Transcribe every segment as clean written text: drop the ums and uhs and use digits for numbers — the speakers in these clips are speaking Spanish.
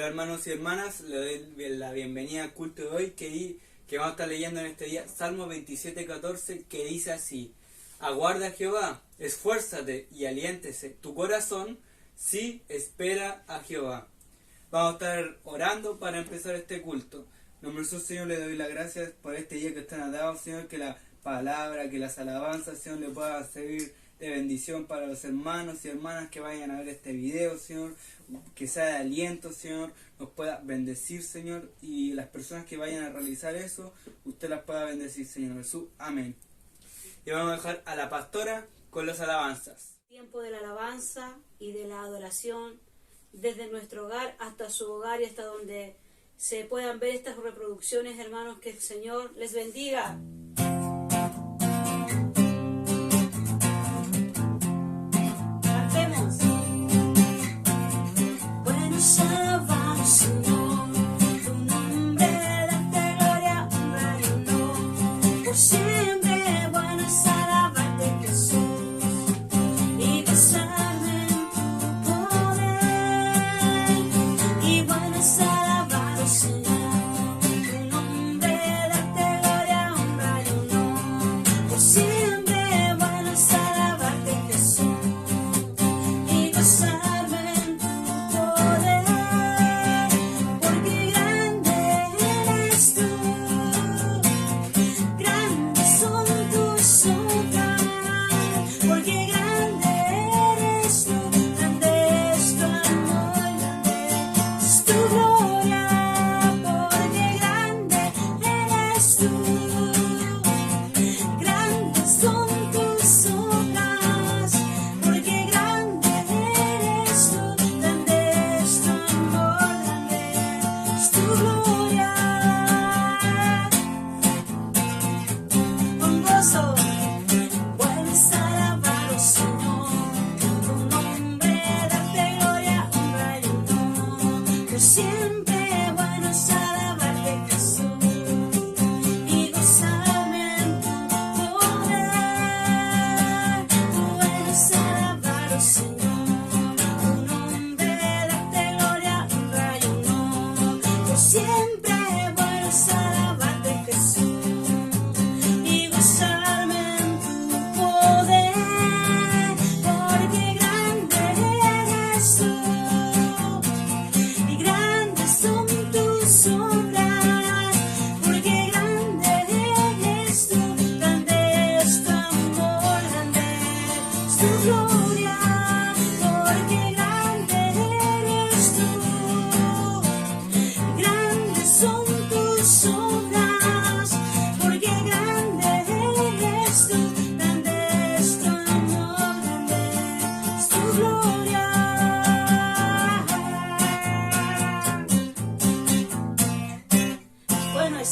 hermanos y hermanas, le doy la bienvenida al culto de hoy que vamos a estar leyendo en este día Salmo 27:14, que dice así: aguarda a Jehová, esfuérzate y aliéntese tu corazón, sí espera a Jehová. Vamos a estar orando para empezar este culto. En nombre de Jesús, Señor, le doy las gracias por este día que usted nos ha dado, Señor, que la palabra, que las alabanzas, Señor, le pueda servir de bendición para los hermanos y hermanas que vayan a ver este video, Señor, que sea de aliento, Señor, nos pueda bendecir, Señor, y las personas que vayan a realizar eso, usted las pueda bendecir, Señor Jesús, amén. Y vamos a dejar a la pastora con las alabanzas. Tiempo de la alabanza y de la adoración, desde nuestro hogar hasta su hogar y hasta donde se puedan ver estas reproducciones, hermanos, que el Señor les bendiga.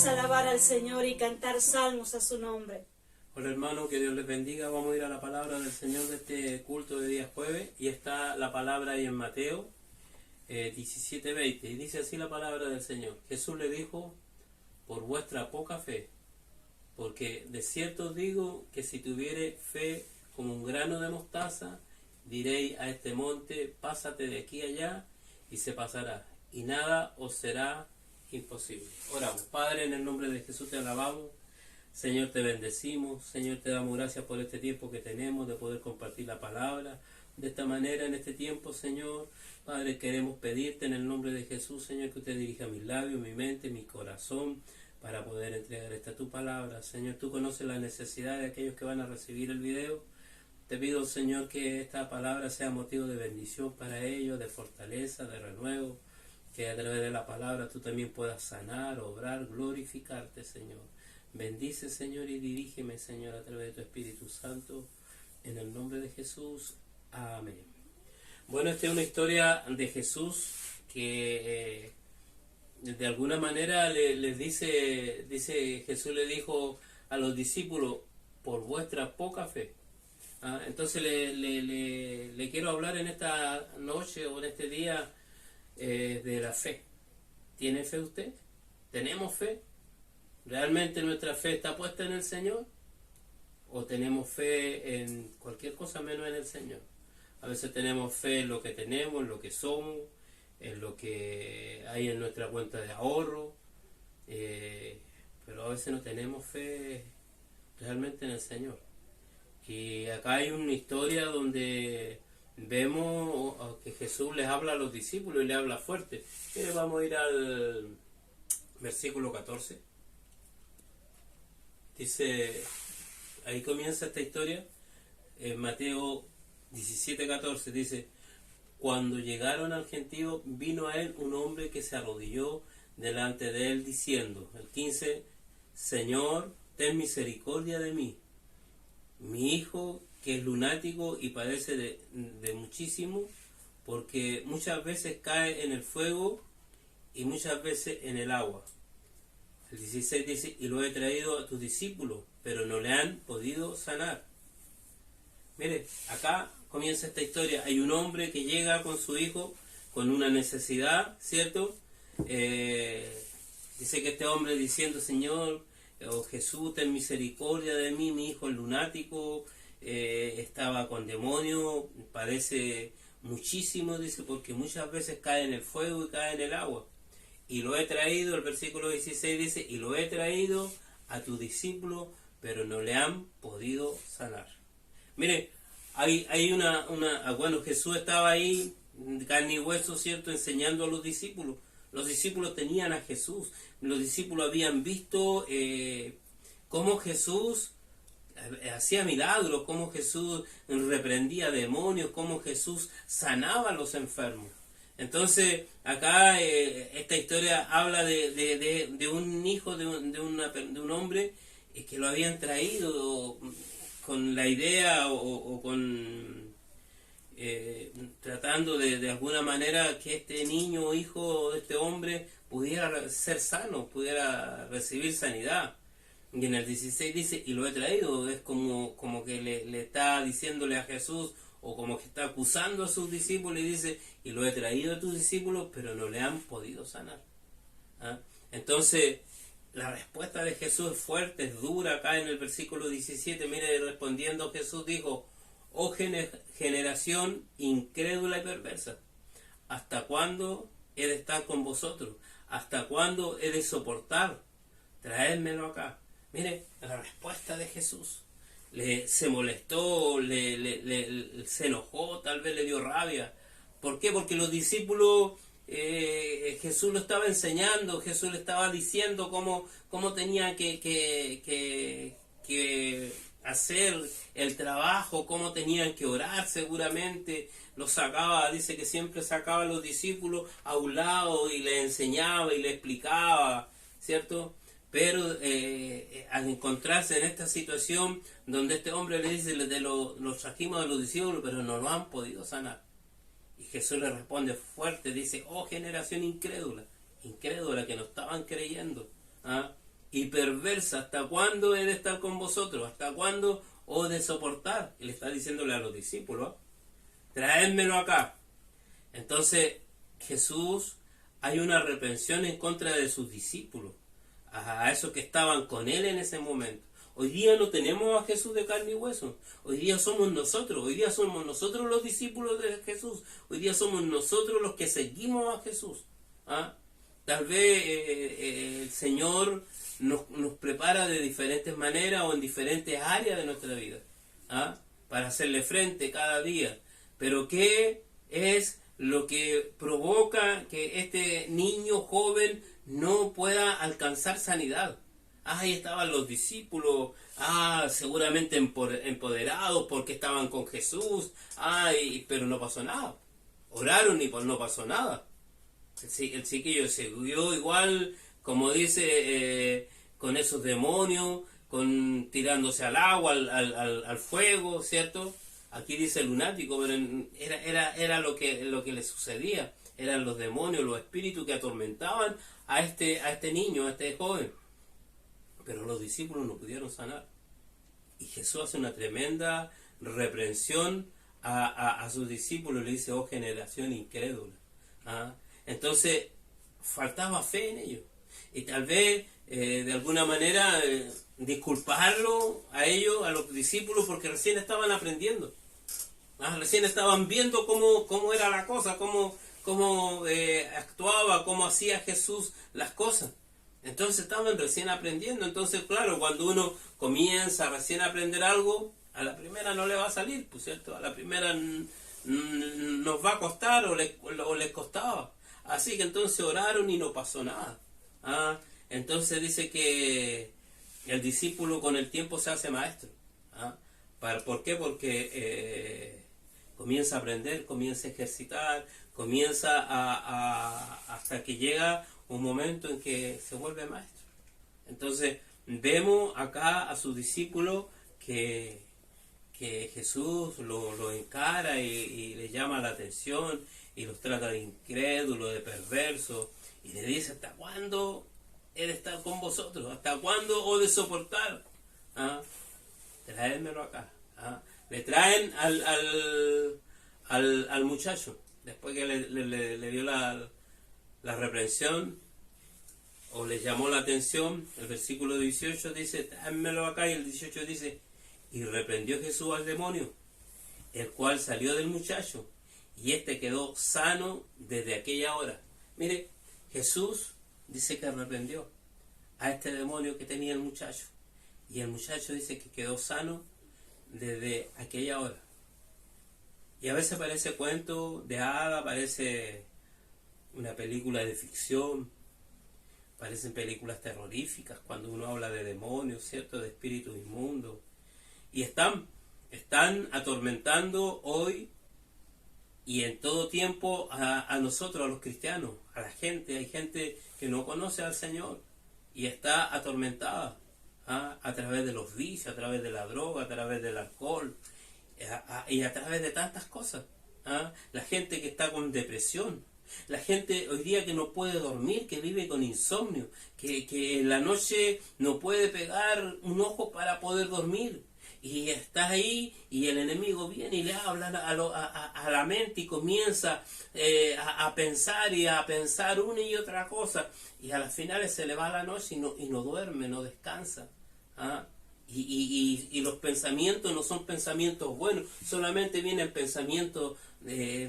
Alabar al Señor y cantar salmos a su nombre. Hola hermano, que Dios les bendiga. Vamos a ir a la palabra del Señor de este culto de día jueves, y está la palabra ahí en Mateo 17:20, y dice así la palabra del Señor: Jesús le dijo: por vuestra poca fe, porque de cierto os digo que si tuviere fe como un grano de mostaza, diréis a este monte: pásate de aquí allá, y se pasará, y nada os será imposible. Oramos. Padre, en el nombre de Jesús te alabamos, Señor, te bendecimos, Señor, te damos gracias por este tiempo que tenemos de poder compartir la palabra de esta manera en este tiempo, Señor. Padre, queremos pedirte en el nombre de Jesús, Señor, que usted dirija mis labios, mi mente, mi corazón, para poder entregar esta tu palabra. Señor, tú conoces la necesidad de aquellos que van a recibir el video. Te pido, Señor, que esta palabra sea motivo de bendición para ellos, de fortaleza, de renuevo, que a través de la palabra tú también puedas sanar, obrar, glorificarte, Señor. Bendice, Señor, y dirígeme, Señor, a través de tu Espíritu Santo, en el nombre de Jesús. Amén. Bueno, esta es una historia de Jesús que de alguna manera les dice Jesús le dijo a los discípulos: por vuestra poca fe. Entonces le quiero hablar en esta noche o en este día de la fe. ¿Tiene fe usted? ¿Tenemos fe? ¿Realmente nuestra fe está puesta en el Señor? ¿O tenemos fe en cualquier cosa menos en el Señor? A veces tenemos fe en lo que tenemos, en lo que somos, en lo que ahí en nuestra cuenta de ahorro, pero a veces no tenemos fe realmente en el Señor. Y acá hay una historia donde vemos que Jesús les habla a los discípulos y les habla fuerte. Vamos a ir al versículo 14. Dice, ahí comienza esta historia, en Mateo 17:14, dice: cuando llegaron al gentío, vino a él un hombre que se arrodilló delante de él diciendo, el 15, Señor, ten misericordia de mí, mi hijo que es lunático y padece de muchísimo, porque muchas veces cae en el fuego y muchas veces en el agua. El 16 dice, y lo he traído a tus discípulos, pero no le han podido sanar. Mire, acá comienza esta historia. Hay un hombre que llega con su hijo con una necesidad, ¿cierto? Dice que este hombre diciendo, Señor, oh Jesús, ten misericordia de mí, mi hijo es lunático, estaba con demonio, padece muchísimo, dice, porque muchas veces cae en el fuego y cae en el agua. Y lo he traído, el versículo 16 dice, y lo he traído a tu discípulo, pero no le han podido sanar. Mire, hay bueno, Jesús estaba ahí, carne y hueso, ¿cierto?, enseñando a los discípulos. Los discípulos tenían a Jesús. Los discípulos habían visto cómo Jesús hacía milagros, cómo Jesús reprendía demonios, cómo Jesús sanaba a los enfermos. Entonces, acá esta historia habla de un hijo, de un hombre que lo habían traído con la idea o con tratando de alguna manera que este niño o hijo de este hombre pudiera ser sano, pudiera recibir sanidad. Y en el 16 dice, y lo he traído, es como que le está diciéndole a Jesús, o como que está acusando a sus discípulos y dice, y lo he traído a tus discípulos, pero no le han podido sanar. ¿Ah? Entonces, la respuesta de Jesús es fuerte, es dura. Acá en el versículo 17, mire, respondiendo Jesús dijo, oh generación incrédula y perversa, ¿hasta cuándo he de estar con vosotros? ¿Hasta cuándo he de soportar? Traédmelo acá. Mire, la respuesta de Jesús. Se molestó, se enojó, tal vez le dio rabia. ¿Por qué? Porque los discípulos, Jesús lo estaba enseñando, Jesús le estaba diciendo cómo tenía que hacer el trabajo, cómo tenían que orar seguramente. Los sacaba, dice que siempre sacaba a los discípulos a un lado y les enseñaba y les explicaba, ¿cierto? Pero al encontrarse en esta situación donde este hombre le dice, los trajimos de los discípulos, pero no lo han podido sanar. Y Jesús le responde fuerte, dice, oh generación incrédula que no estaban creyendo, ¿ah? Y perversa, ¿hasta cuándo he de estar con vosotros? ¿Hasta cuándo he de soportar? Y le está diciéndole a los discípulos, traédmelo acá. Entonces Jesús, hay una reprensión en contra de sus discípulos, a esos que estaban con él en ese momento. Hoy día no tenemos a Jesús de carne y hueso. Hoy día somos nosotros los discípulos de Jesús. Hoy día somos nosotros los que seguimos a Jesús. ¿Ah? Tal vez el Señor nos prepara de diferentes maneras o en diferentes áreas de nuestra vida, ¿ah? Para hacerle frente cada día. Pero ¿qué es lo que provoca que este niño joven no pueda alcanzar sanidad? Ahí estaban los discípulos, seguramente empoderados porque estaban con Jesús, pero no pasó nada. Oraron y no pasó nada. El chiquillo siguió igual, como dice, con esos demonios, tirándose al agua, al fuego, ¿cierto? Aquí dice lunático, pero era lo que le sucedía. Eran los demonios, los espíritus que atormentaban a este niño, a este joven. Pero los discípulos no pudieron sanar. Y Jesús hace una tremenda reprensión a sus discípulos. Le dice, oh generación incrédula. ¿Ah? Entonces, faltaba fe en ellos. Y tal vez, de alguna manera, disculparlo a ellos, a los discípulos, porque recién estaban aprendiendo. Recién estaban viendo cómo era la cosa, cómo cómo actuaba, cómo hacía Jesús las cosas. Entonces estaban recién aprendiendo. Entonces, claro, cuando uno comienza recién a aprender algo, a la primera no le va a salir, pues, ¿cierto? A la primera nos va a costar o les costaba. Así que entonces oraron y no pasó nada. ¿Ah? Entonces dice que el discípulo con el tiempo se hace maestro. ¿Ah? ¿Por qué? Porque comienza a aprender, comienza a ejercitar, comienza hasta que llega un momento en que se vuelve maestro. Entonces vemos acá a sus discípulos que Jesús lo encara y le llama la atención y los trata de incrédulos, de perversos, y le dice: ¿hasta cuándo he de estar con vosotros? ¿Hasta cuándo he de soportar? ¿Ah? Traédmelo acá. ¿Ah? Le traen al muchacho, después que le dio la reprensión, o le llamó la atención. El versículo 18 dice: tráemelo acá, y el 18 dice: y reprendió Jesús al demonio, el cual salió del muchacho, y éste quedó sano desde aquella hora. Mire, Jesús dice que reprendió a este demonio que tenía el muchacho, y el muchacho dice que quedó sano desde aquella hora. Y a veces parece cuento de hada, parece una película de ficción, parecen películas terroríficas cuando uno habla de demonios, ¿cierto?, de espíritus inmundos. Y están atormentando hoy y en todo tiempo a nosotros, a los cristianos, a la gente. Hay gente que no conoce al Señor y está atormentada a través de los vicios, a través de la droga, a través del alcohol y a través de tantas cosas. La gente que está con depresión, la gente hoy día que no puede dormir, que vive con insomnio, que en la noche no puede pegar un ojo para poder dormir. Y está ahí y el enemigo viene y le habla a la mente y comienza a pensar y a pensar una y otra cosa. Y a las finales se le va la noche y no duerme, no descansa. Y los pensamientos no son pensamientos buenos, solamente vienen pensamientos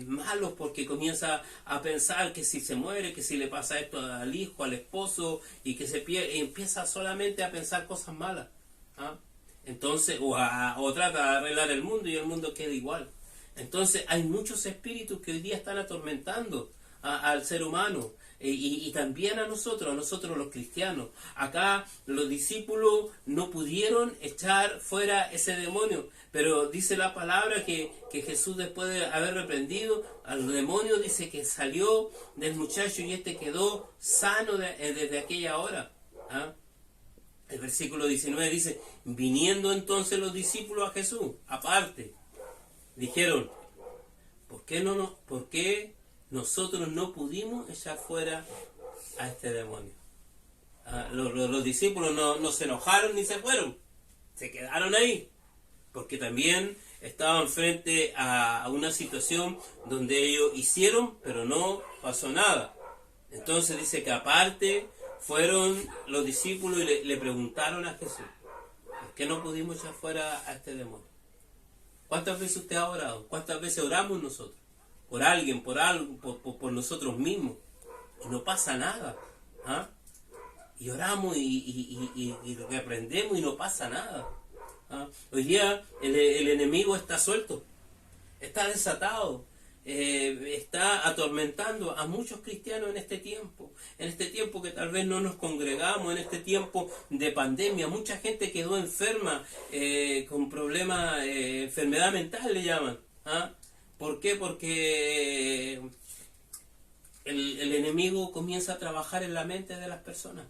malos, porque comienza a pensar que si se muere, que si le pasa esto al hijo, al esposo, y que empieza solamente a pensar cosas malas. Entonces, o trata de arreglar el mundo y el mundo queda igual. Entonces hay muchos espíritus que hoy día están atormentando al ser humano, y también a nosotros los cristianos. Acá los discípulos no pudieron echar fuera ese demonio, pero dice la palabra que Jesús, después de haber reprendido al demonio, dice que salió del muchacho y este quedó sano desde aquella hora. El versículo 19 dice: viniendo entonces los discípulos a Jesús, aparte, dijeron: ¿por qué nosotros no pudimos echar fuera a este demonio? Los discípulos no se enojaron ni se fueron, se quedaron ahí, porque también estaban frente a una situación donde ellos hicieron, pero no pasó nada. Entonces dice que aparte fueron los discípulos y le preguntaron a Jesús: ¿por qué no pudimos echar fuera a este demonio? ¿Cuántas veces usted ha orado? ¿Cuántas veces oramos nosotros? Por alguien, por algo, por nosotros mismos, y no pasa nada. Y oramos y reprendemos y no pasa nada. Hoy día el enemigo está suelto, está desatado, está atormentando a muchos cristianos en este tiempo que tal vez no nos congregamos, en este tiempo de pandemia. Mucha gente quedó enferma, con problemas, enfermedad mental le llaman. ¿Por qué? Porque el enemigo comienza a trabajar en la mente de las personas.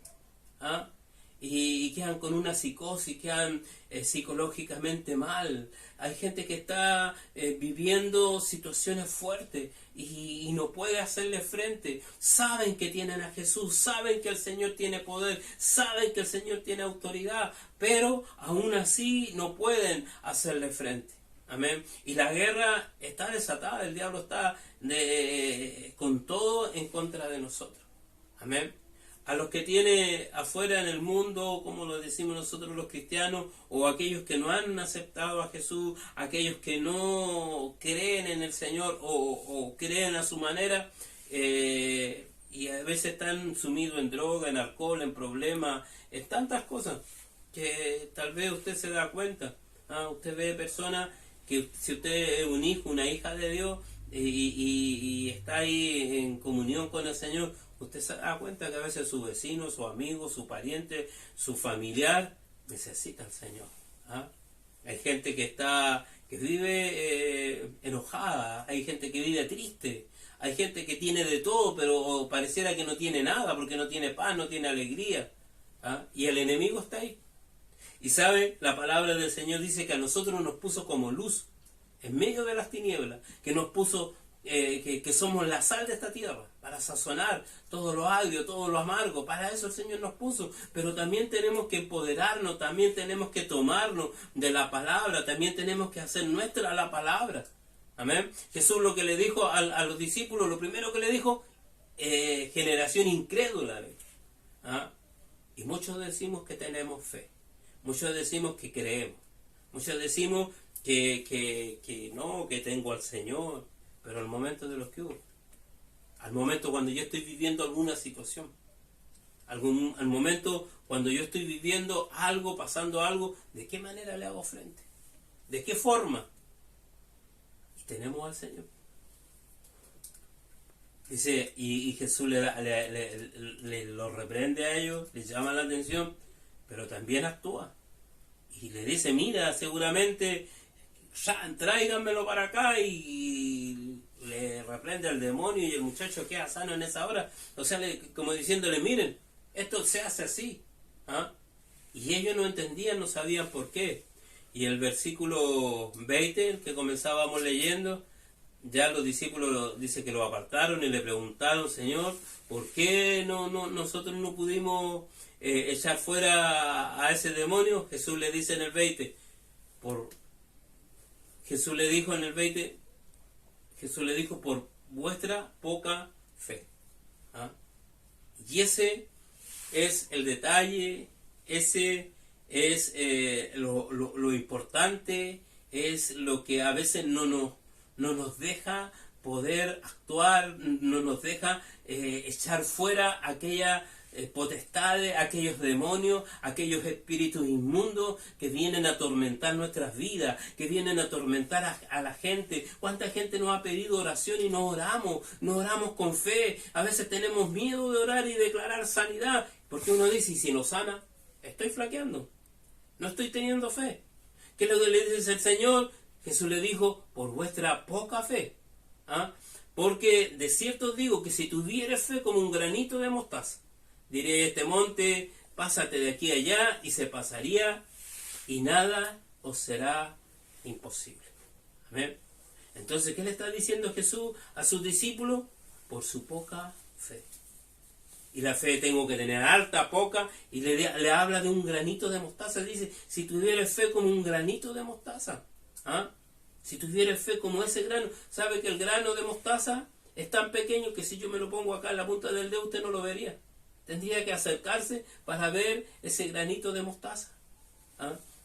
Y quedan con una psicosis, quedan psicológicamente mal. Hay gente que está viviendo situaciones fuertes y no puede hacerle frente. Saben que tienen a Jesús, saben que el Señor tiene poder, saben que el Señor tiene autoridad, pero aún así no pueden hacerle frente. Amén. Y la guerra está desatada, el diablo está con todo en contra de nosotros. Amén. A los que tiene afuera en el mundo, como lo decimos nosotros los cristianos, o aquellos que no han aceptado a Jesús, aquellos que no creen en el Señor o creen a su manera, y a veces están sumidos en droga, en alcohol, en problemas, en tantas cosas que tal vez usted se da cuenta. Usted ve personas que si usted es un hijo, una hija de Dios y está ahí en comunión con el Señor, usted se da cuenta que a veces su vecino, su amigo, su pariente, su familiar necesita al Señor. Hay gente que vive enojada, hay gente que vive triste, hay gente que tiene de todo, pero pareciera que no tiene nada, porque no tiene paz, no tiene alegría. Y el enemigo está ahí. Y sabe, la palabra del Señor dice que a nosotros nos puso como luz en medio de las tinieblas, que nos puso, que somos la sal de esta tierra, para sazonar todo lo agrio, todo lo amargo. Para eso el Señor nos puso. Pero también tenemos que empoderarnos, también tenemos que tomarnos de la palabra, también tenemos que hacer nuestra la palabra. Amén. Jesús lo que le dijo a los discípulos, lo primero que le dijo, generación incrédula. Y muchos decimos que tenemos fe, muchos decimos que creemos, muchos decimos que no, que tengo al Señor, pero al momento de los que hubo, al momento cuando yo estoy viviendo alguna situación, al momento cuando yo estoy viviendo algo, pasando algo, ¿de qué manera le hago frente? ¿De qué forma? Y tenemos al Señor. Dice, y Jesús le lo reprende a ellos, les llama la atención, pero también actúa. Y le dice, mira, seguramente, ya, tráiganmelo para acá, y le reprende al demonio y el muchacho queda sano en esa hora. O sea, como diciéndole, miren, esto se hace así. Y ellos no entendían, no sabían por qué. Y el versículo 20, el que comenzábamos leyendo, ya los discípulos dice que lo apartaron y le preguntaron, Señor, ¿por qué nosotros no pudimos echar fuera a ese demonio? Jesús le dice en el 20, Jesús le dijo en el 20, Jesús le dijo, por vuestra poca fe. Y ese es el detalle, ese es lo importante, es lo que a veces no nos deja poder actuar, no nos deja echar fuera aquella potestades, aquellos demonios, aquellos espíritus inmundos que vienen a atormentar nuestras vidas, que vienen a atormentar a la gente. ¿Cuánta gente nos ha pedido oración y no oramos con fe? A veces tenemos miedo de orar y declarar sanidad, porque uno dice, ¿y si no sana? Estoy flaqueando, no estoy teniendo fe. ¿Qué es lo que le dice el Señor? Jesús le dijo, por vuestra poca fe. Porque de cierto os digo que si tuvieres fe como un granito de mostaza, diré este monte, pásate de aquí a allá, y se pasaría, y nada os será imposible. Amén. Entonces, ¿qué le está diciendo Jesús a sus discípulos? Por su poca fe. Y la fe tengo que tener alta, poca, y le habla de un granito de mostaza. Dice, si tuvieres fe como un granito de mostaza, si tuvieras fe como ese grano, ¿sabe que el grano de mostaza es tan pequeño que si yo me lo pongo acá en la punta del dedo usted no lo vería? Tendría que acercarse para ver ese granito de mostaza.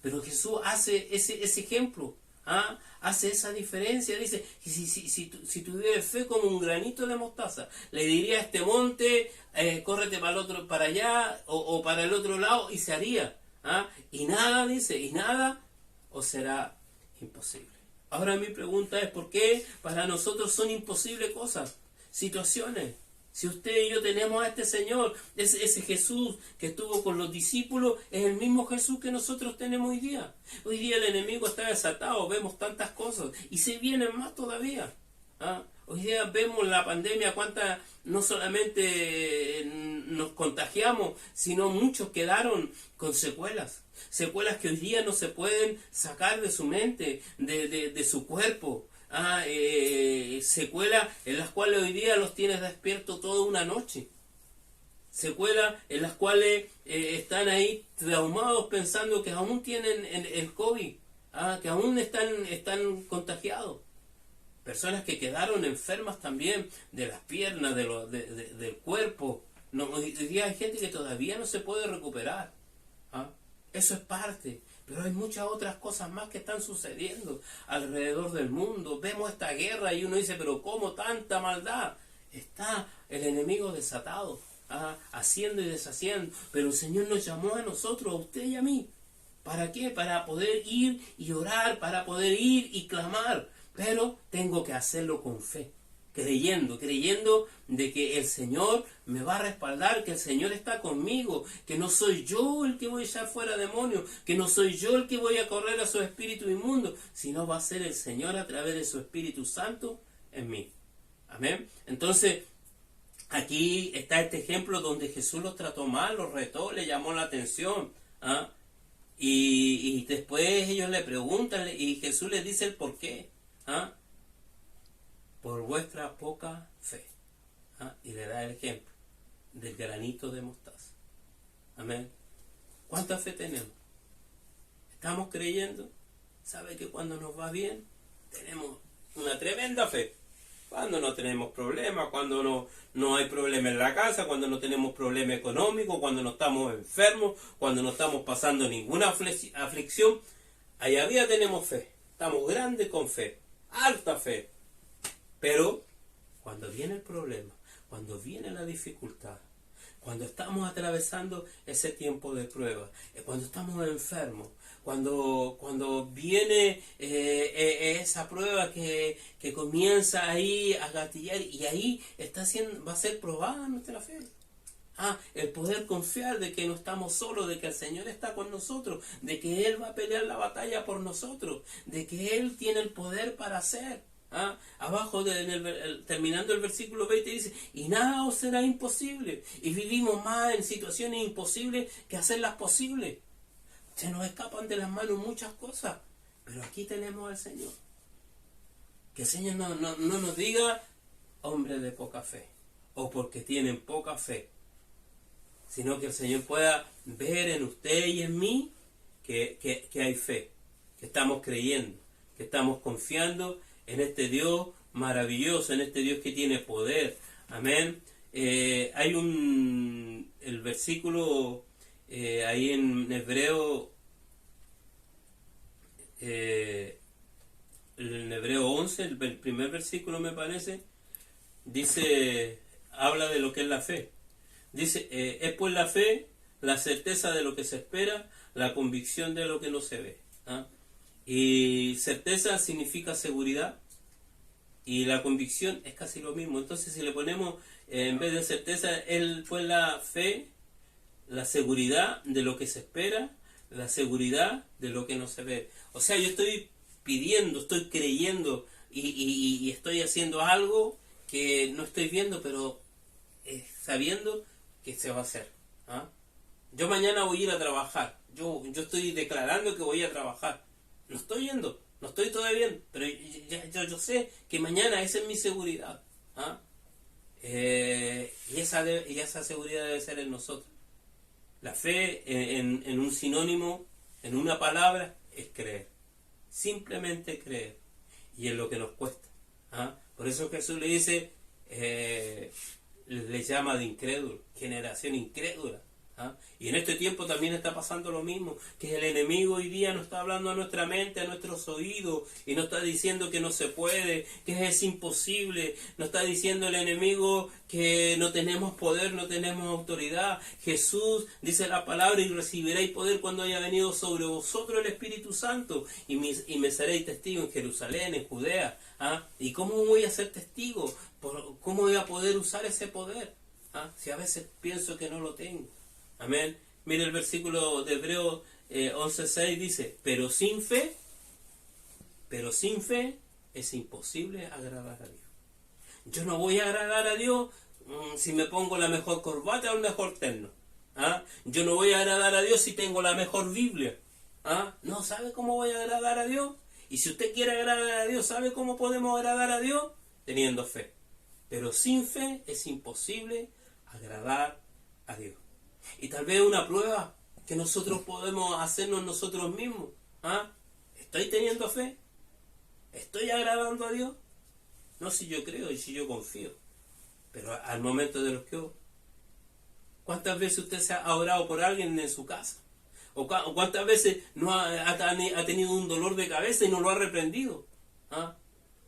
Pero Jesús hace ese ejemplo, hace esa diferencia. Dice, si tuvieras fe como un granito de mostaza, le diría a este monte, córrete para allá o para el otro lado, y se haría. Y nada, dice, y nada os será imposible. Ahora mi pregunta es, ¿por qué para nosotros son imposibles cosas, situaciones? Si usted y yo tenemos a este Señor, ese Jesús que estuvo con los discípulos, es el mismo Jesús que nosotros tenemos hoy día. Hoy día el enemigo está desatado, vemos tantas cosas, y se vienen más todavía. Hoy día vemos la pandemia, cuánta no solamente nos contagiamos, sino muchos quedaron con secuelas. Secuelas que hoy día no se pueden sacar de su mente, de su cuerpo. Secuelas en las cuales hoy día los tienes despiertos toda una noche. Secuelas en las cuales están ahí traumados pensando que aún tienen el COVID, que aún están contagiados. Personas que quedaron enfermas también de las piernas, del cuerpo. Hoy día hay gente que todavía no se puede recuperar. Eso es parte. Pero hay muchas otras cosas más que están sucediendo alrededor del mundo. Vemos esta guerra y uno dice, pero ¿cómo tanta maldad? está el enemigo desatado, haciendo y deshaciendo. Pero el Señor nos llamó a nosotros, a usted y a mí. ¿Para qué? Para poder ir y orar, para poder ir y clamar. Pero tengo que hacerlo con fe, creyendo de que el Señor me va a respaldar, que el Señor está conmigo, que no soy yo el que voy a echar fuera demonios, que no soy yo el que voy a correr a su espíritu inmundo, sino va a ser el Señor a través de su Espíritu Santo en mí. Amén. Entonces, aquí está este ejemplo donde Jesús los trató mal, los retó, le llamó la atención. Y después ellos le preguntan y Jesús les dice el por qué. Por vuestra poca fe. Y le da el ejemplo del granito de mostaza. Amén. ¿Cuánta fe tenemos? ¿Estamos creyendo? ¿Sabe que cuando nos va bien tenemos una tremenda fe? Cuando no tenemos problemas, cuando no hay problema en la casa, cuando no tenemos problema económico, cuando no estamos enfermos, cuando no estamos pasando ninguna aflicción, allá arriba tenemos fe. Estamos grandes con fe, alta fe. Pero cuando viene el problema, cuando viene la dificultad, cuando estamos atravesando ese tiempo de prueba, cuando estamos enfermos, cuando viene esa prueba que comienza ahí a gatillar y ahí va a ser probada nuestra fe. El poder confiar de que no estamos solos, de que el Señor está con nosotros, de que Él va a pelear la batalla por nosotros, de que Él tiene el poder para hacer. Abajo, terminando el versículo 20 dice, y nada os será imposible. Y vivimos más en situaciones imposibles que hacerlas posibles. Se nos escapan de las manos muchas cosas, pero aquí tenemos al Señor. Que el Señor no nos diga, hombre de poca fe, o porque tienen poca fe, sino que el Señor pueda ver en usted y en mí que hay fe, que estamos creyendo, que estamos confiando en este Dios maravilloso, en este Dios que tiene poder. Amén. Hay el versículo ahí en Hebreo, en Hebreo 11, el primer versículo me parece, dice, habla de lo que es la fe. Dice, es pues la fe, la certeza de lo que se espera, la convicción de lo que no se ve. Y certeza significa seguridad y la convicción es casi lo mismo. Entonces si le ponemos en vez de certeza, él fue la fe, la seguridad de lo que se espera, la seguridad de lo que no se ve. O sea, yo estoy pidiendo, estoy creyendo y estoy haciendo algo que no estoy viendo, pero sabiendo que se va a hacer. Yo mañana voy a ir a trabajar. Yo estoy declarando que voy a trabajar. No estoy yendo, no estoy todavía bien, pero yo sé que mañana esa es mi seguridad. Y esa seguridad debe ser en nosotros. La fe en un sinónimo, en una palabra, es creer. Simplemente creer. Y es lo que nos cuesta. Por eso Jesús le dice, le llama de incrédulo, generación incrédula. Y en este tiempo también está pasando lo mismo, que el enemigo hoy día nos está hablando a nuestra mente, a nuestros oídos, y nos está diciendo que no se puede, que es imposible. Nos está diciendo el enemigo que no tenemos poder, no tenemos autoridad. Jesús dice la palabra, y recibiréis poder cuando haya venido sobre vosotros el Espíritu Santo, y me seréis testigos en Jerusalén, en Judea. ¿Y cómo voy a ser testigo? ¿Cómo voy a poder usar ese poder? Si a veces pienso que no lo tengo. Amén. Mire el versículo de Hebreo 11:6 dice, pero sin fe es imposible agradar a Dios. Yo no voy a agradar a Dios si me pongo la mejor corbata o el mejor terno. Yo no voy a agradar a Dios si tengo la mejor Biblia. No, ¿sabe cómo voy a agradar a Dios? Y si usted quiere agradar a Dios, ¿sabe cómo podemos agradar a Dios? Teniendo fe. Pero sin fe es imposible agradar a Dios. Y tal vez una prueba que nosotros podemos hacernos nosotros mismos. ¿Estoy teniendo fe? ¿Estoy agradando a Dios? No, si yo creo y si yo confío. Pero al momento de los que ¿cuántas veces usted se ha orado por alguien en su casa? ¿O cuántas veces no ha tenido un dolor de cabeza y no lo ha reprendido?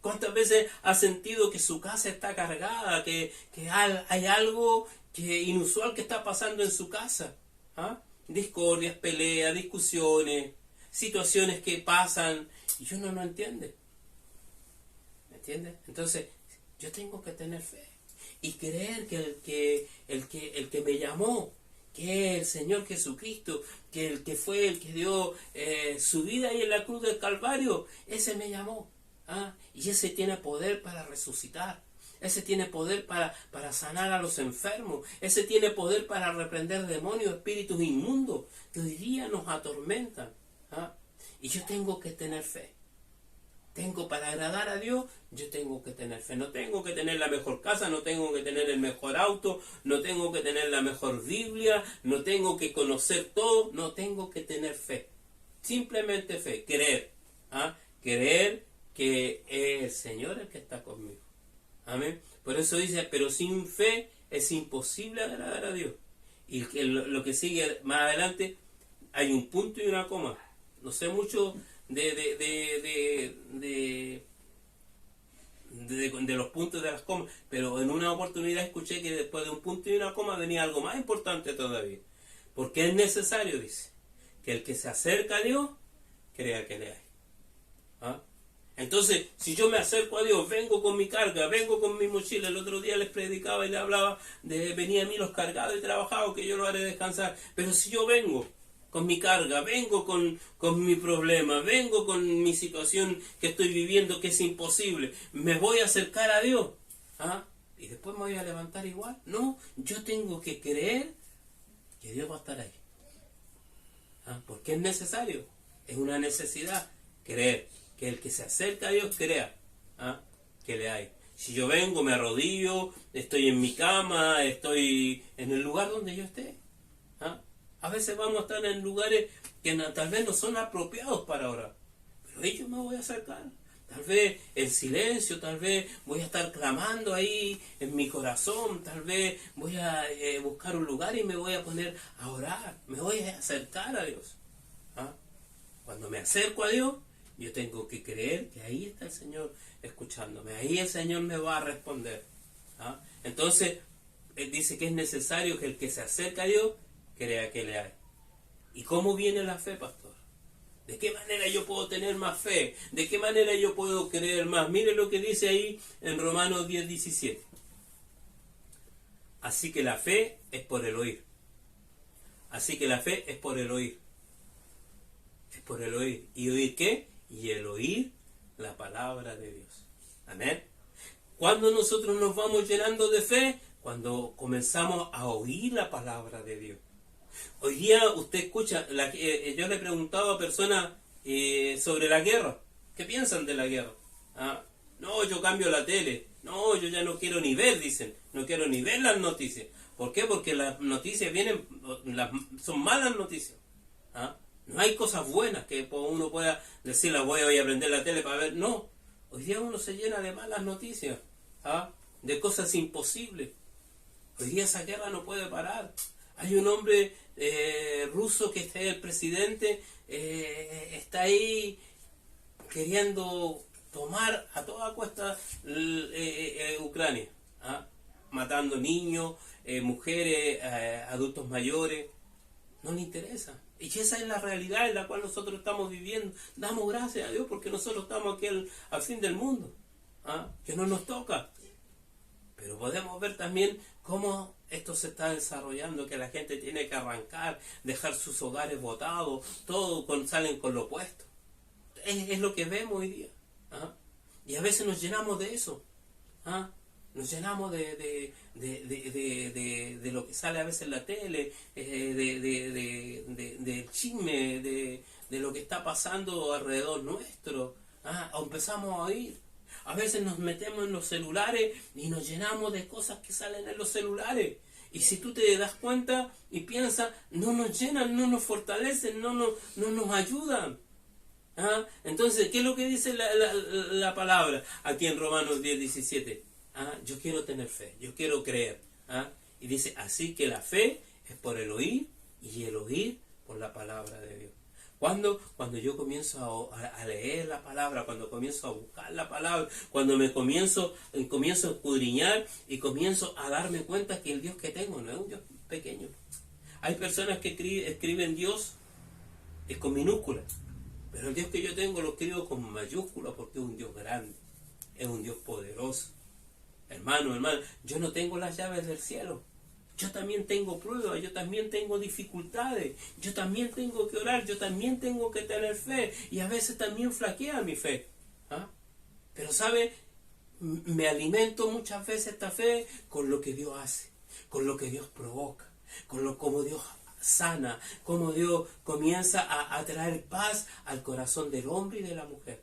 ¿Cuántas veces ha sentido que su casa está cargada, que hay algo inusual que está pasando en su casa? ¿Ah? Discordias, peleas, discusiones, situaciones que pasan y uno no entiende. ¿Me entiendes? Entonces, yo tengo que tener fe y creer que el que me llamó, que es el Señor Jesucristo, que el que fue el que dio su vida ahí en la cruz del Calvario, ese me llamó. ¿Ah? Y ese tiene poder para resucitar. Ese tiene poder para sanar a los enfermos. Ese tiene poder para reprender demonios, espíritus inmundos que hoy día nos atormentan. ¿Ah? Y yo tengo que tener fe. Para agradar a Dios, yo tengo que tener fe. No tengo que tener la mejor casa, no tengo que tener el mejor auto, no tengo que tener la mejor Biblia, no tengo que conocer todo, no tengo que tener fe. Simplemente fe, creer. ¿Ah? Creer que es el Señor el que está conmigo. Amén. Por eso dice, pero sin fe es imposible agradar a Dios. Y lo que sigue más adelante, hay un punto y una coma. No sé mucho de los puntos de las comas, pero en una oportunidad escuché que después de un punto y una coma venía algo más importante todavía. Porque es necesario, dice, que el que se acerca a Dios crea que le hay. ¿Ah? Entonces, si yo me acerco a Dios, vengo con mi carga, vengo con mi mochila. El otro día les predicaba y les hablaba de venía a mí los cargados y trabajados, que yo los haré descansar. Pero si yo vengo con mi carga, vengo con mi problema, vengo con mi situación que estoy viviendo, que es imposible, ¿me voy a acercar a Dios? ¿Ah? ¿Y después me voy a levantar igual? No, yo tengo que creer que Dios va a estar ahí. ¿Ah? Porque es necesario, es una necesidad creer. Que el que se acerca a Dios crea. ¿Ah? Que le hay. Si yo vengo, me arrodillo, estoy en mi cama, estoy en el lugar donde yo esté. ¿Ah? A veces vamos a estar en lugares que tal vez no son apropiados para orar. Pero ahí yo me voy a acercar. Tal vez el silencio, tal vez voy a estar clamando ahí en mi corazón, tal vez voy a buscar un lugar y me voy a poner a orar. Me voy a acercar a Dios. ¿Ah? Cuando me acerco a Dios, yo tengo que creer que ahí está el Señor escuchándome. Ahí el Señor me va a responder. ¿Ah? Entonces, Él dice que es necesario que el que se acerca a Dios crea que le hay. ¿Y cómo viene la fe, pastor? ¿De qué manera yo puedo tener más fe? ¿De qué manera yo puedo creer más? Mire lo que dice ahí en Romanos 10:17. Así que la fe es por el oír. Así que la fe es por el oír. Es por el oír. ¿Y oír qué? Y el oír la palabra de Dios. Amén. Cuando nosotros nos vamos llenando de fe, cuando comenzamos a oír la palabra de Dios. Hoy día usted escucha, yo le he preguntado a personas sobre la guerra. ¿Qué piensan de la guerra? ¿Ah? No, yo cambio la tele. No, yo ya no quiero ni ver, dicen. No quiero ni ver las noticias. ¿Por qué? Porque las noticias son malas noticias. ¿Ah? No hay cosas buenas que uno pueda decir, voy a aprender la tele para ver. No, hoy día uno se llena de malas noticias, ¿ah? De cosas imposibles. Hoy día esa guerra no puede parar. Hay un hombre ruso que es el presidente, está ahí queriendo tomar a toda cuesta Ucrania, ¿ah? Matando niños, mujeres, adultos mayores. No le interesa. Y esa es la realidad en la cual nosotros estamos viviendo. Damos gracias a Dios porque nosotros estamos aquí al fin del mundo. ¿Ah? Que no nos toca. Pero podemos ver también cómo esto se está desarrollando, que la gente tiene que arrancar, dejar sus hogares botados, todo salen con lo opuesto. Es lo que vemos hoy día. ¿Ah? Y a veces nos llenamos de eso. ¿Ah? Nos llenamos de lo que sale a veces en la tele, de chisme, de lo que está pasando alrededor nuestro. O empezamos a oír. A veces nos metemos en los celulares y nos llenamos de cosas que salen en los celulares. Y si tú te das cuenta y piensas, no nos llenan, no nos fortalecen, no nos ayudan. ¿Ah? Entonces, ¿qué es lo que dice la palabra aquí en Romanos 10:17? Yo quiero tener fe, yo quiero creer. Y dice, así que la fe es por el oír y el oír por la palabra de Dios. Cuando yo comienzo a leer la palabra, cuando comienzo a buscar la palabra, cuando me comienzo a escudriñar y comienzo a darme cuenta que el Dios que tengo no es un Dios pequeño. Hay personas que escriben Dios con minúsculas, pero el Dios que yo tengo lo escribo con mayúsculas porque es un Dios grande, es un Dios poderoso. Hermano, yo no tengo las llaves del cielo. Yo también tengo pruebas, yo también tengo dificultades, yo también tengo que orar, yo también tengo que tener fe y a veces también flaquea mi fe. ¿Ah? Pero ¿sabe? Me alimento muchas veces esta fe con lo que Dios hace, con lo que Dios provoca, como Dios sana, como Dios comienza a traer paz al corazón del hombre y de la mujer.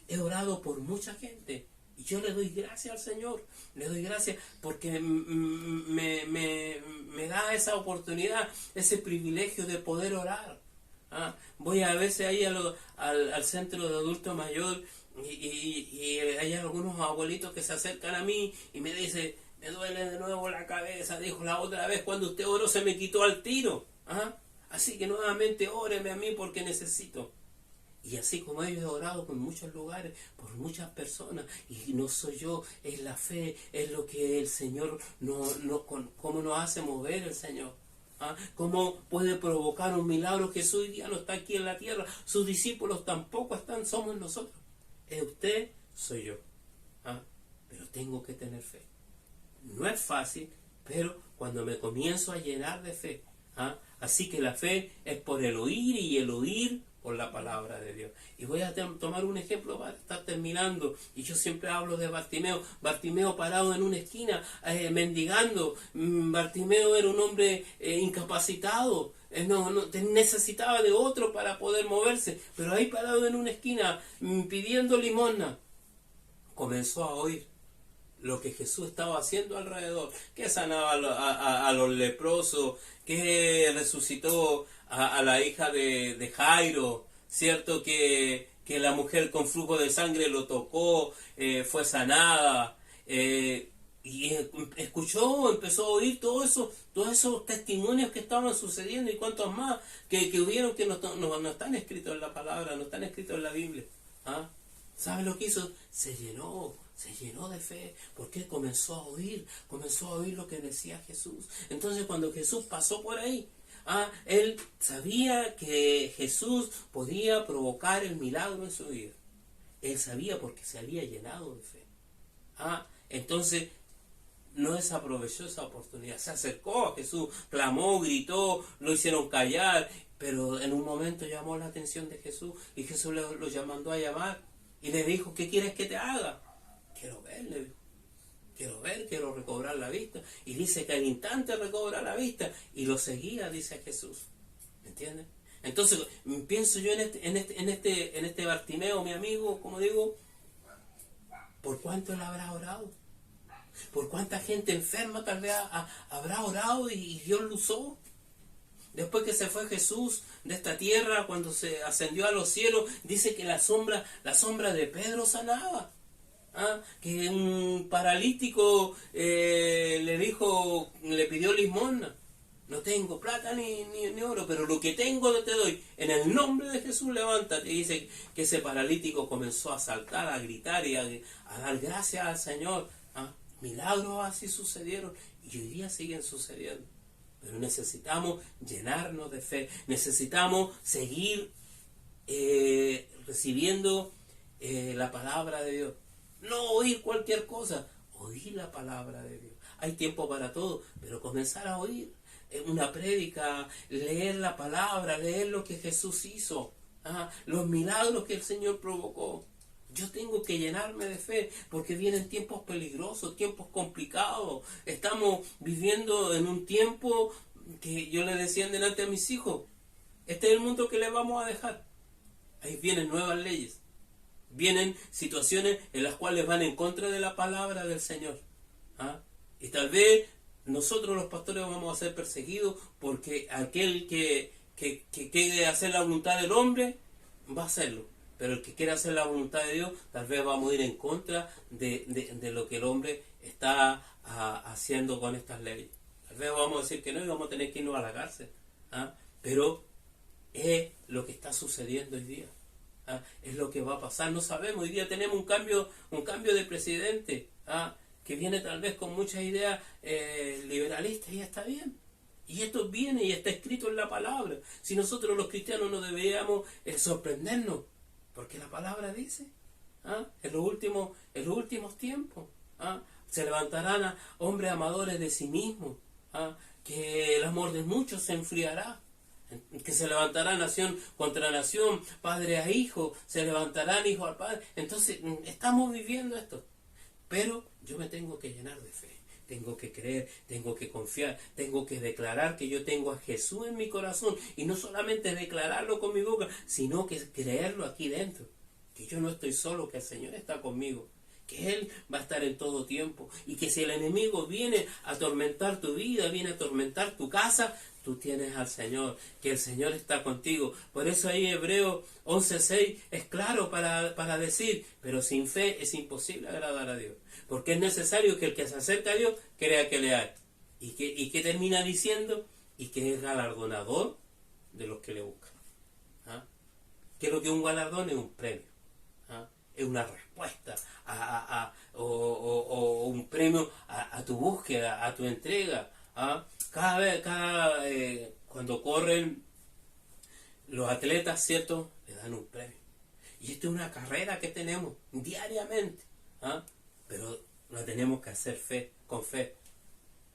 He orado por mucha gente. Y yo le doy gracias al Señor, le doy gracias porque me da esa oportunidad, ese privilegio de poder orar. Voy a veces ahí al centro de adulto mayor y hay algunos abuelitos que se acercan a mí y me dicen, me duele de nuevo la cabeza, dijo la otra vez cuando usted oró se me quitó al tiro. Así que nuevamente óreme a mí porque necesito. Y así como ellos he orado por muchos lugares, por muchas personas, y no soy yo, es la fe, es lo que el Señor, cómo nos hace mover el Señor. Cómo puede provocar un milagro. Jesús hoy día no está aquí en la tierra, sus discípulos tampoco están, somos nosotros. Es usted, soy yo. Pero tengo que tener fe. No es fácil, pero cuando me comienzo a llenar de fe, así que la fe es por el oír y el oír por la palabra de Dios. Y voy a tomar un ejemplo para estar terminando. Y yo siempre hablo de Bartimeo. Bartimeo parado en una esquina, mendigando. Bartimeo era un hombre incapacitado. Necesitaba de otro para poder moverse. Pero ahí parado en una esquina, pidiendo limosna, comenzó a oír lo que Jesús estaba haciendo alrededor, que sanaba a los leprosos, que resucitó a la hija de Jairo, cierto que la mujer con flujo de sangre lo tocó, fue sanada, y empezó a oír todos esos testimonios que estaban sucediendo y cuantos más que hubieron que no están escritos en la palabra, no están escritos en la Biblia. ¿Sabe lo que hizo? Se llenó de fe, porque comenzó a oír lo que decía Jesús. Entonces cuando Jesús pasó por ahí, él sabía que Jesús podía provocar el milagro en su vida. Él sabía porque se había llenado de fe. Entonces no desaprovechó esa oportunidad, se acercó a Jesús, clamó, gritó, lo hicieron callar, pero en un momento llamó la atención de Jesús y Jesús lo mandó a llamar y le dijo, ¿qué quieres que te haga? Quiero ver, le dijo. Quiero recobrar la vista. Y dice que al instante recobra la vista y lo seguía, dice Jesús. ¿Me entiendes? Entonces pienso yo en este Bartimeo, mi amigo, como digo, ¿por cuánto él habrá orado? ¿Por cuánta gente enferma tal vez habrá orado y Dios lo usó? Después que se fue Jesús de esta tierra, cuando se ascendió a los cielos, dice que la sombra de Pedro sanaba. Que un paralítico le pidió limosna. No tengo plata ni oro, pero lo que tengo te doy. En el nombre de Jesús, levántate. Y dice que ese paralítico comenzó a saltar, a gritar y a dar gracias al Señor. Milagros así sucedieron y hoy día siguen sucediendo. Pero necesitamos llenarnos de fe. Necesitamos seguir recibiendo la palabra de Dios. No oír cualquier cosa, oír la palabra de Dios. Hay tiempo para todo, pero comenzar a oír una prédica, leer la palabra, leer lo que Jesús hizo, los milagros que el Señor provocó. Yo tengo que llenarme de fe porque vienen tiempos peligrosos, tiempos complicados. Estamos viviendo en un tiempo que yo le decía delante a mis hijos, este es el mundo que le vamos a dejar. Ahí vienen nuevas leyes. Vienen situaciones en las cuales van en contra de la palabra del Señor. Y tal vez nosotros los pastores vamos a ser perseguidos porque aquel que quiere hacer la voluntad del hombre va a hacerlo. Pero el que quiere hacer la voluntad de Dios, tal vez vamos a ir en contra de lo que el hombre está haciendo con estas leyes. Tal vez vamos a decir que no y vamos a tener que irnos a la cárcel. Pero es lo que está sucediendo hoy día. Es lo que va a pasar, no sabemos. Hoy día tenemos un cambio de presidente, que viene tal vez con muchas ideas liberalistas, y está bien. Y esto viene y está escrito en la palabra. Si nosotros los cristianos no deberíamos sorprendernos, porque la palabra dice, en los últimos tiempos, se levantarán hombres amadores de sí mismos, que el amor de muchos se enfriará, que se levantará nación contra nación, padre a hijo, se levantarán hijo al padre. Entonces estamos viviendo esto, pero yo me tengo que llenar de fe, tengo que creer, tengo que confiar, tengo que declarar que yo tengo a Jesús en mi corazón, y no solamente declararlo con mi boca, sino que creerlo aquí dentro, que yo no estoy solo, que el Señor está conmigo, que Él va a estar en todo tiempo, y que si el enemigo viene a atormentar tu vida, viene a atormentar tu casa, tú tienes al Señor, que el Señor está contigo. Por eso ahí Hebreos 11:6 es claro para decir, pero sin fe es imposible agradar a Dios, porque es necesario que el que se acerca a Dios crea que le hay. ¿Y qué termina diciendo? Y que es galardonador de los que le buscan. ¿Qué es lo que es un galardón? Es un premio. Es una respuesta o un premio a tu búsqueda, a tu entrega. Cuando corren los atletas, ¿cierto? Le dan un premio. Y esto es una carrera que tenemos diariamente. Pero la tenemos que hacer con fe,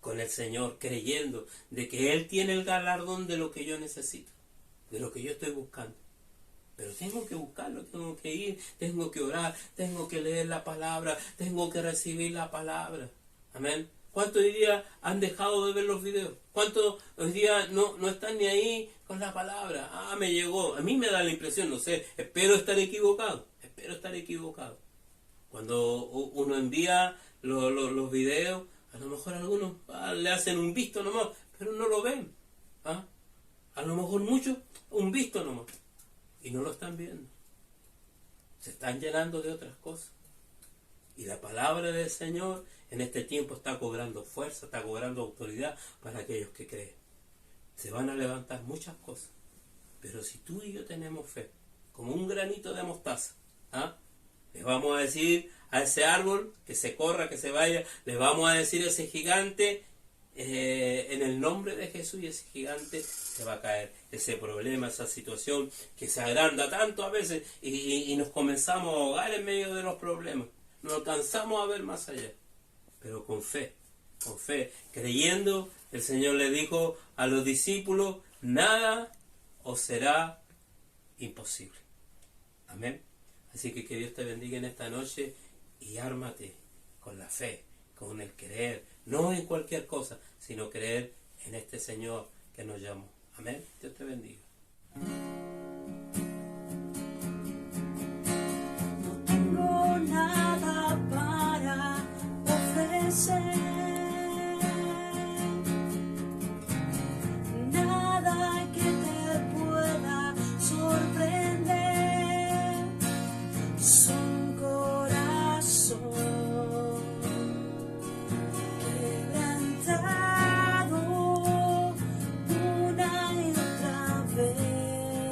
con el Señor, creyendo de que Él tiene el galardón de lo que yo necesito, de lo que yo estoy buscando. Pero tengo que buscarlo, tengo que ir, tengo que orar, tengo que leer la palabra, tengo que recibir la palabra. Amén. ¿Cuántos hoy día han dejado de ver los videos? ¿Cuántos hoy día no están ni ahí con la palabra? Me llegó. A mí me da la impresión, no sé, espero estar equivocado. Cuando uno envía los videos, a lo mejor algunos le hacen un visto nomás, pero no lo ven. A lo mejor muchos un visto nomás. Y no lo están viendo. Se están llenando de otras cosas. Y la palabra del Señor en este tiempo está cobrando fuerza, está cobrando autoridad para aquellos que creen. Se van a levantar muchas cosas. Pero si tú y yo tenemos fe, como un granito de mostaza, le vamos a decir a ese árbol que se corra, que se vaya, le vamos a decir a ese gigante, en el nombre de Jesús, y ese gigante se va a caer. Ese problema, esa situación que se agranda tanto a veces y nos comenzamos a ahogar en medio de los problemas. No alcanzamos a ver más allá. Pero con fe, creyendo, el Señor le dijo a los discípulos, nada os será imposible. Amén. Así que Dios te bendiga en esta noche y ármate con la fe, con el creer, no en cualquier cosa, sino creer en este Señor que nos llamó. Amén. Dios te bendiga. No tengo nada para ofrecer, nada que te pueda sorprender. Un corazón quebrantado una y otra vez.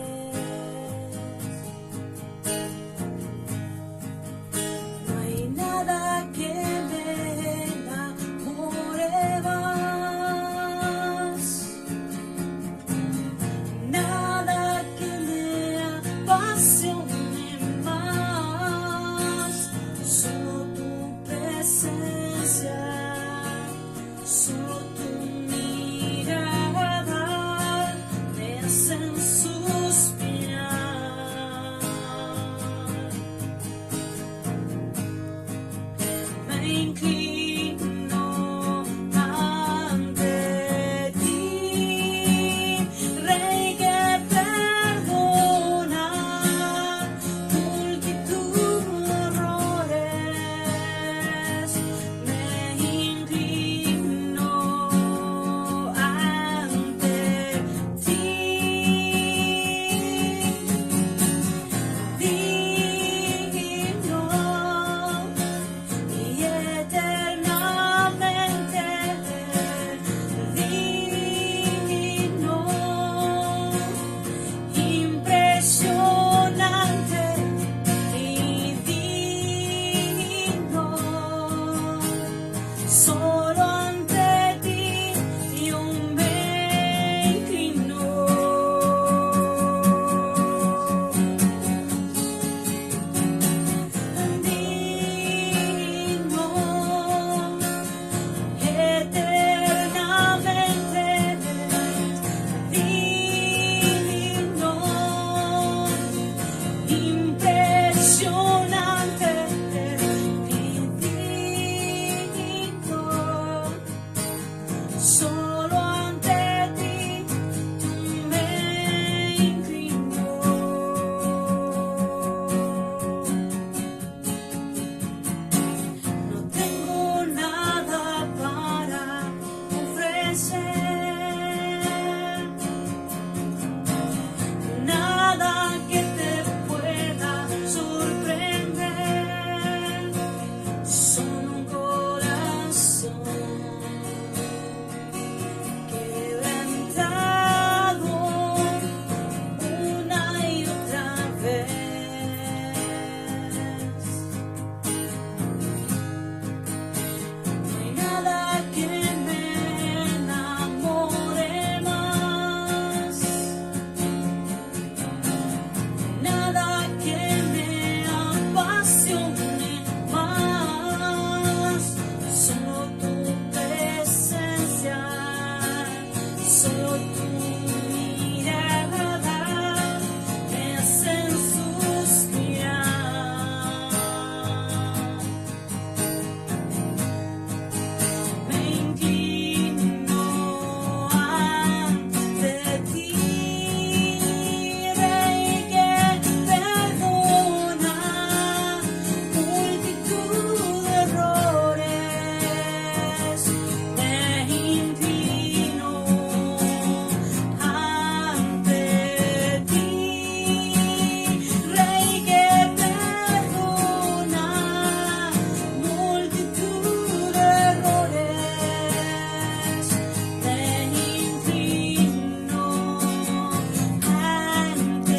Solo tu mirada me hacen suspirar. Me inclino ante ti, Rey que perdona multitud de errores. Me inclino ante ti, Rey que perdona multitud de errores. Me inclino ante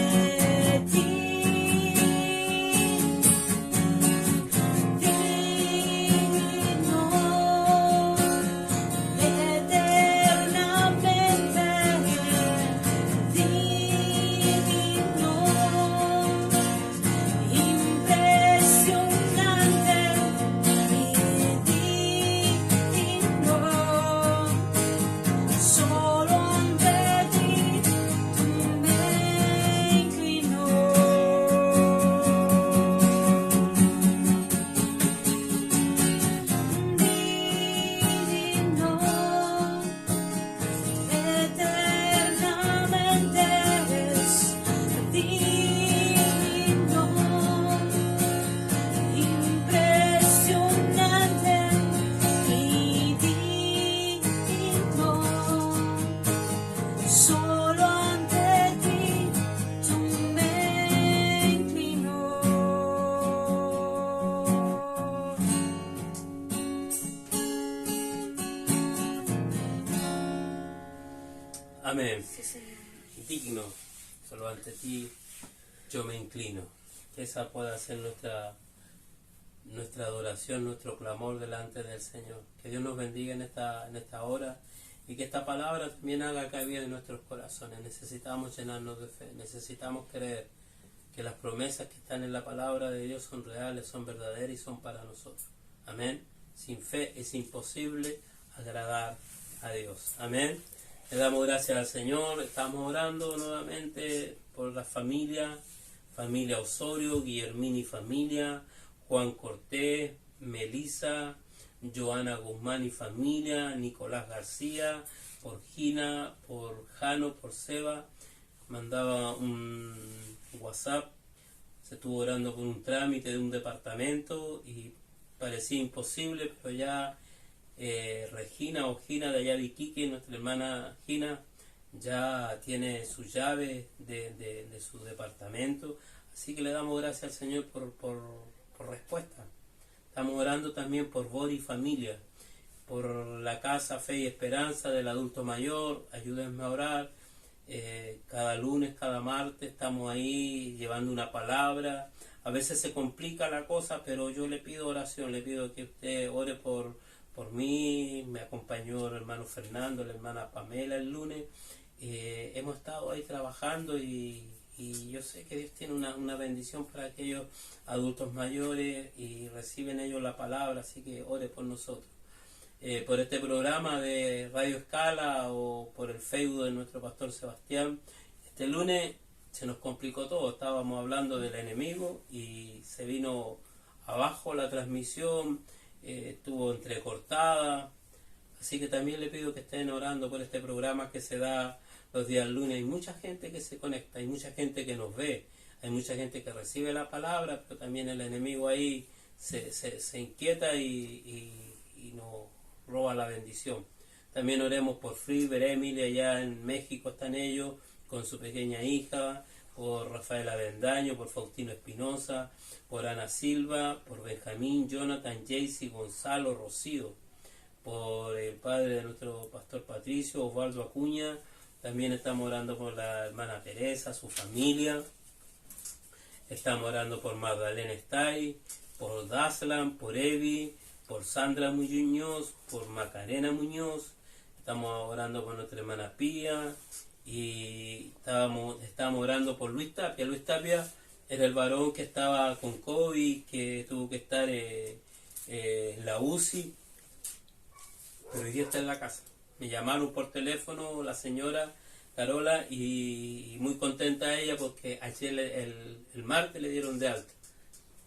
ti, digno, eternamente digno, impresionante y digno. Solo ante ti me inclino. Digno, eternamente es digno, impresionante y digno. Solo ante ti me inclino. Amén. Sí, Señor. Digno, solo ante ti yo me inclino. Que esa pueda ser nuestra adoración, nuestro clamor delante del Señor. Que Dios nos bendiga en esta hora y que esta palabra también haga cabida en nuestros corazones. Necesitamos llenarnos de fe, necesitamos creer que las promesas que están en la palabra de Dios son reales, son verdaderas y son para nosotros. Amén. Sin fe es imposible agradar a Dios. Amén. Le damos gracias al Señor. Estamos orando nuevamente por la familia Osorio, Guillermini familia, Juan Cortés, Melissa, Joana Guzmán y familia, Nicolás García, por Gina, por Jano, por Seba. Mandaba un WhatsApp, se estuvo orando por un trámite de un departamento y parecía imposible, pero ya Regina o Gina de allá de Iquique, nuestra hermana Gina, ya tiene su llave de su departamento. Así que le damos gracias al Señor por respuesta. Estamos orando también por Bori familia, por la casa Fe y Esperanza del adulto mayor. Ayúdenme a orar. Cada lunes, cada martes estamos ahí llevando una palabra. A veces se complica la cosa, pero yo le pido oración, le pido que usted ore por mí. Me acompañó el hermano Fernando, la hermana Pamela el lunes. Hemos estado ahí trabajando y yo sé que Dios tiene una bendición para aquellos adultos mayores y reciben ellos la palabra, así que ore por nosotros. Por este programa de Radio Escala o por el Facebook de nuestro pastor Sebastián. Este lunes se nos complicó todo, estábamos hablando del enemigo y se vino abajo la transmisión, estuvo entrecortada, así que también le pido que estén orando por este programa que se da los días lunes. Hay mucha gente que se conecta, hay mucha gente que nos ve, hay mucha gente que recibe la palabra, pero también el enemigo ahí se inquieta y nos roba la bendición. También oremos por Friber, Emily, allá en México están ellos, con su pequeña hija, por Rafael Avendaño, por Faustino Espinosa, por Ana Silva, por Benjamín, Jonathan, Jaycee, Gonzalo, Rocío, por el padre de nuestro pastor Patricio, Osvaldo Acuña. También estamos orando por la hermana Teresa, su familia. Estamos orando por Magdalena Stay, por Daslan, por Evi, por Sandra Muñoz, por Macarena Muñoz. Estamos orando por nuestra hermana Pía y estábamos orando por Luis Tapia. Luis Tapia era el varón que estaba con COVID, que tuvo que estar en la UCI, pero hoy día está en la casa. Me llamaron por teléfono la señora Carola y muy contenta ella porque ayer el martes le dieron de alta.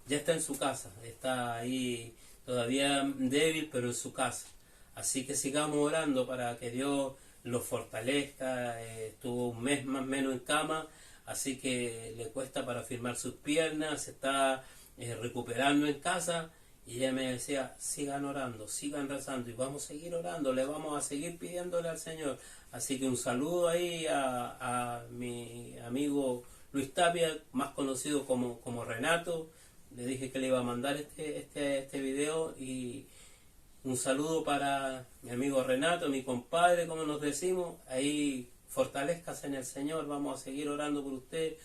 Ya está en su casa, está ahí todavía débil, pero en su casa. Así que sigamos orando para que Dios lo fortalezca. Estuvo un mes más o menos en cama, así que le cuesta para firmar sus piernas, se está recuperando en casa. Y ella me decía, sigan orando, sigan rezando y vamos a seguir orando, le vamos a seguir pidiéndole al Señor. Así que un saludo ahí a mi amigo Luis Tapia, más conocido como Renato. Le dije que le iba a mandar este video y un saludo para mi amigo Renato, mi compadre, como nos decimos. Ahí fortalezcas en el Señor, vamos a seguir orando por usted.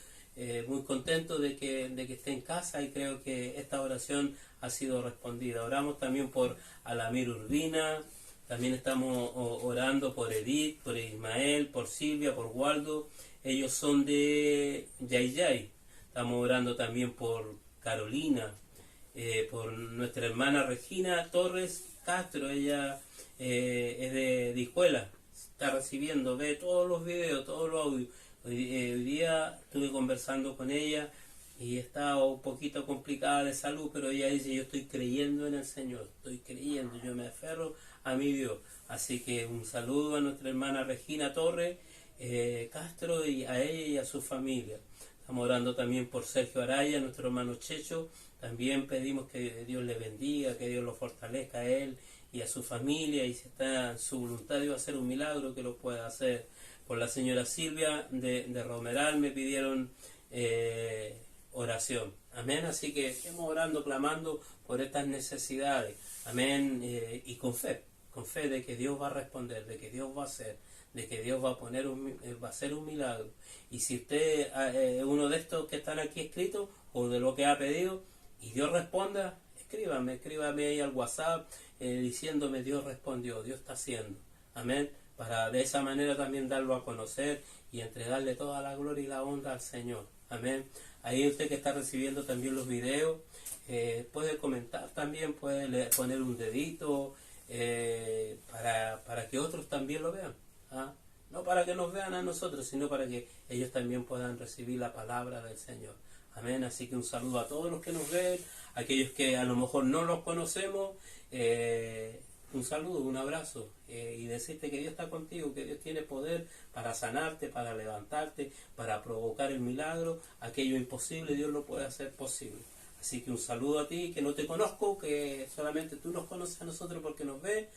Muy contento de que esté en casa y creo que esta oración ha sido respondida. Oramos también por Alamir Urbina, también estamos orando por Edith, por Ismael, por Silvia, por Waldo. Ellos son de Yayay. Estamos orando también por Carolina, por nuestra hermana Regina Torres Castro. Ella es de Hijuela, está recibiendo, ve todos los videos, todos los audios. Hoy día estuve conversando con ella y está un poquito complicada de salud, pero ella dice, yo estoy creyendo en el Señor, estoy creyendo, yo me aferro a mi Dios. Así que un saludo a nuestra hermana Regina Torres Castro y a ella y a su familia. Estamos orando también por Sergio Araya, nuestro hermano Checho. También pedimos que Dios le bendiga, que Dios lo fortalezca a él y a su familia, y si está en su voluntad de hacer un milagro, que lo pueda hacer. Por la señora Silvia de Romeral me pidieron oración. Amén. Así que estemos orando, clamando por estas necesidades. Amén. Y con fe de que Dios va a responder, de que Dios va a hacer, de que Dios va a hacer un milagro. Y si usted es uno de estos que están aquí escritos o de lo que ha pedido y Dios responda, escríbame ahí al WhatsApp diciéndome Dios respondió, Dios está haciendo. Amén. Para de esa manera también darlo a conocer y entregarle toda la gloria y la honra al Señor. Amén. Ahí usted que está recibiendo también los videos, puede comentar también, puede poner un dedito para que otros también lo vean. ¿Ah? No para que nos vean a nosotros, sino para que ellos también puedan recibir la palabra del Señor. Amén. Así que un saludo a todos los que nos ven, aquellos que a lo mejor no los conocemos. Un saludo, un abrazo y decirte que Dios está contigo, que Dios tiene poder para sanarte, para levantarte, para provocar el milagro. Aquello imposible Dios lo puede hacer posible. Así que un saludo a ti, que no te conozco, que solamente tú nos conoces a nosotros porque nos ves.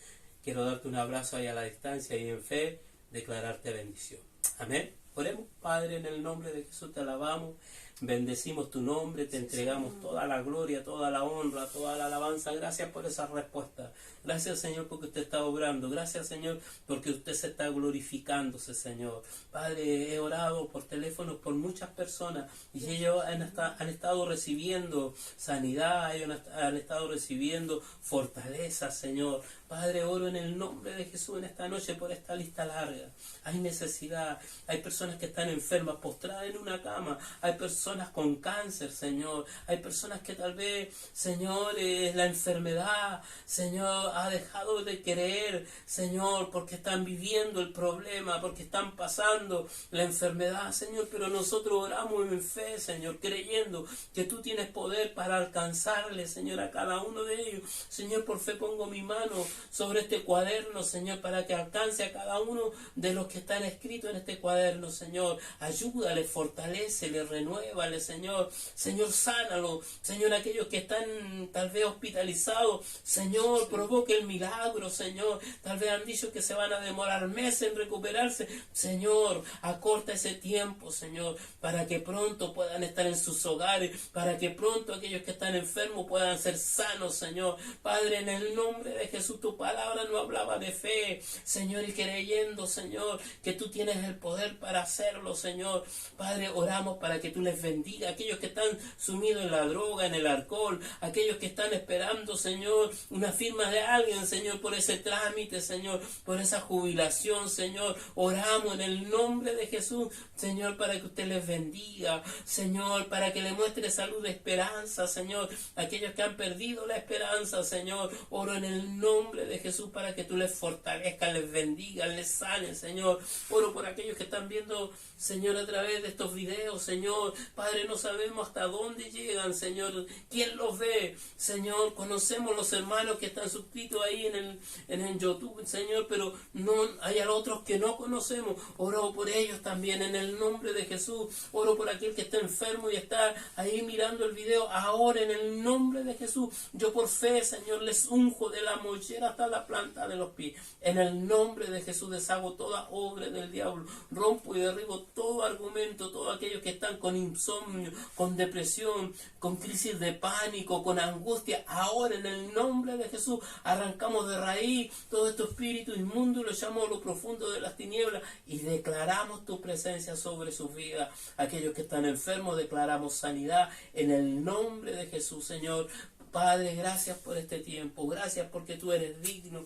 Quiero darte un abrazo ahí a la distancia y en fe declararte bendición. Amén. Oremos. Padre, en el nombre de Jesús te alabamos, bendecimos tu nombre, te entregamos toda la gloria, toda la honra, toda la alabanza. Gracias por esa respuesta. Gracias, Señor, porque usted está obrando. Gracias, Señor, porque usted se está glorificándose, Señor. Padre, he orado por teléfono por muchas personas y ellos han estado recibiendo sanidad, ellos han estado recibiendo fortaleza, Señor. Padre, oro en el nombre de Jesús en esta noche por esta lista larga. Hay necesidad, hay personas que están enfermas, postradas en una cama, hay personas con cáncer, Señor, hay personas que tal vez, Señor, la enfermedad, Señor, ha dejado de creer, Señor, porque están viviendo el problema, porque están pasando la enfermedad, Señor, pero nosotros oramos en fe, Señor, creyendo que tú tienes poder para alcanzarle, Señor, a cada uno de ellos. Señor, por fe pongo mi mano sobre este cuaderno, Señor, para que alcance a cada uno de los que están escritos en este cuaderno, Señor. Ayúdale, fortalécele, renuévale, Señor. Señor, sánalo. Señor, aquellos que están tal vez hospitalizados, Señor, provoque el milagro, Señor. Tal vez han dicho que se van a demorar meses en recuperarse. Señor, acorta ese tiempo, Señor, para que pronto puedan estar en sus hogares, para que pronto aquellos que están enfermos puedan ser sanos, Señor. Padre, en el nombre de Jesús, tu palabra no hablaba de fe, Señor, y creyendo, Señor, que tú tienes el poder para para hacerlo, Señor. Padre, oramos para que tú les bendiga. Aquellos que están sumidos en la droga, en el alcohol, aquellos que están esperando, Señor, una firma de alguien, Señor, por ese trámite, Señor, por esa jubilación, Señor. Oramos en el nombre de Jesús, Señor, para que usted les bendiga, Señor, para que le muestre salud, esperanza, Señor. Aquellos que han perdido la esperanza, Señor, oro en el nombre de Jesús para que tú les fortalezcas, les bendiga, les sane, Señor. Oro por aquellos que están viendo, Señor, a través de estos videos, Señor. Padre, no sabemos hasta dónde llegan, Señor. ¿Quién los ve? Señor, conocemos los hermanos que están suscritos ahí en el YouTube, Señor, pero no hay otros que no conocemos. Oro por ellos también en el nombre de Jesús. Oro por aquel que está enfermo y está ahí mirando el video. Ahora en el nombre de Jesús, yo por fe, Señor, les unjo de la mollera hasta la planta de los pies. En el nombre de Jesús deshago toda obra del diablo. Rompo y derribo todo argumento, todos aquellos que están con insomnio, con depresión, con crisis de pánico, con angustia. Ahora en el nombre de Jesús arrancamos de raíz todo este espíritu inmundo y lo llamamos a lo profundo de las tinieblas y declaramos tu presencia sobre sus vidas. Aquellos que están enfermos declaramos sanidad en el nombre de Jesús, Señor. Padre, gracias por este tiempo, gracias porque tú eres digno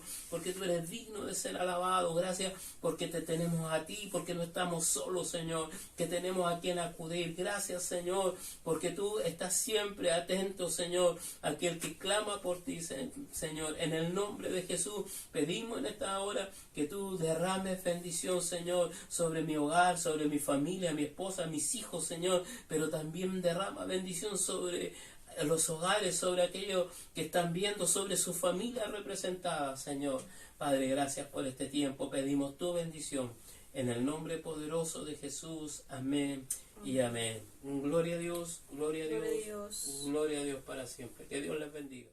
de ser alabado, gracias porque te tenemos a ti, porque no estamos solos, Señor, que tenemos a quien acudir, gracias, Señor, porque tú estás siempre atento, Señor, a aquel que clama por ti, Señor. En el nombre de Jesús pedimos en esta hora que tú derrames bendición, Señor, sobre mi hogar, sobre mi familia, mi esposa, mis hijos, Señor, pero también derrama bendición sobre los hogares, sobre aquellos que están viendo, sobre su familia representada, Señor. Padre, gracias por este tiempo. Pedimos tu bendición en el nombre poderoso de Jesús. Amén y amén. Gloria a Dios, gloria a Dios, gloria a Dios para siempre. Que Dios les bendiga.